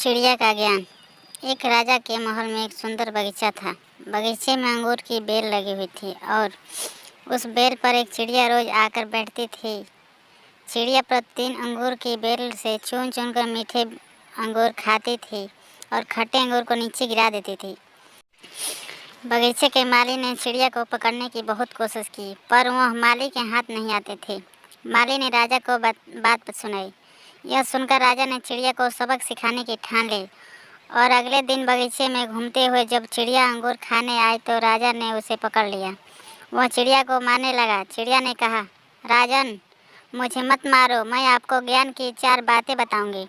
चिड़िया का ज्ञान। एक राजा के महल में एक सुंदर बगीचा था। बगीचे में अंगूर की बेल लगी हुई थी और उस बेल पर एक चिड़िया रोज आकर बैठती थी। चिड़िया प्रतिदिन अंगूर की बेल से चुन चुन कर मीठे अंगूर खाती थी और खट्टे अंगूर को नीचे गिरा देती थी। बगीचे के माली ने चिड़िया को पकड़ने की बहुत कोशिश की, पर वह माली के हाथ नहीं आते थे। माली ने राजा को बात सुनाई। यह सुनकर राजा ने चिड़िया को सबक सिखाने की ठान ली और अगले दिन बगीचे में घूमते हुए जब चिड़िया अंगूर खाने आई तो राजा ने उसे पकड़ लिया। वह चिड़िया को मारने लगा। चिड़िया ने कहा, राजन, मुझे मत मारो, मैं आपको ज्ञान की 4 बातें बताऊंगी।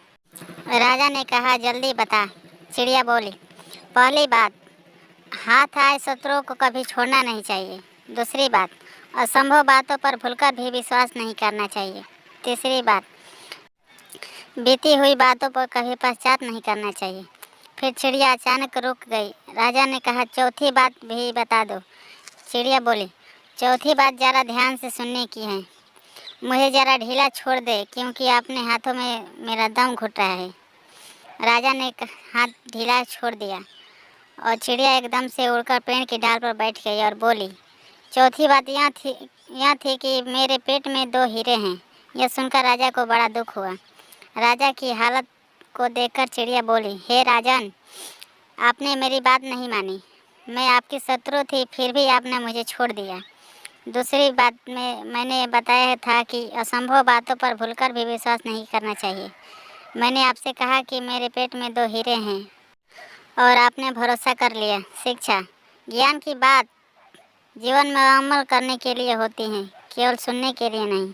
राजा ने कहा, जल्दी बता। चिड़िया बोली, पहली बात, हाथ आए शत्रुओं को कभी छोड़ना नहीं चाहिए। दूसरी बात, असंभव बातों पर भूलकर भी विश्वास नहीं करना चाहिए। तीसरी बात, बीती हुई बातों पर कभी पश्चाताप नहीं करना चाहिए। फिर चिड़िया अचानक रुक गई। राजा ने कहा, चौथी बात भी बता दो। चिड़िया बोली, चौथी बात ज़रा ध्यान से सुनने की है। मुझे ज़रा ढीला छोड़ दे क्योंकि अपने हाथों में मेरा दम घुट रहा है। राजा ने हाथ ढीला छोड़ दिया और चिड़िया एकदम से उड़कर पेड़ की डाल पर बैठ गई और बोली, चौथी बात यह थी कि मेरे पेट में 2 हीरे हैं। यह सुनकर राजा को बड़ा दुख हुआ। राजा की हालत को देखकर चिड़िया बोली, हे राजन, आपने मेरी बात नहीं मानी। मैं आपकी शत्रु थी, फिर भी आपने मुझे छोड़ दिया। दूसरी बात में मैंने बताया था कि असंभव बातों पर भूलकर भी विश्वास नहीं करना चाहिए। मैंने आपसे कहा कि मेरे पेट में 2 हीरे हैं और आपने भरोसा कर लिया। शिक्षा, ज्ञान की बात जीवन में अमल करने के लिए होती है, केवल सुनने के लिए नहीं।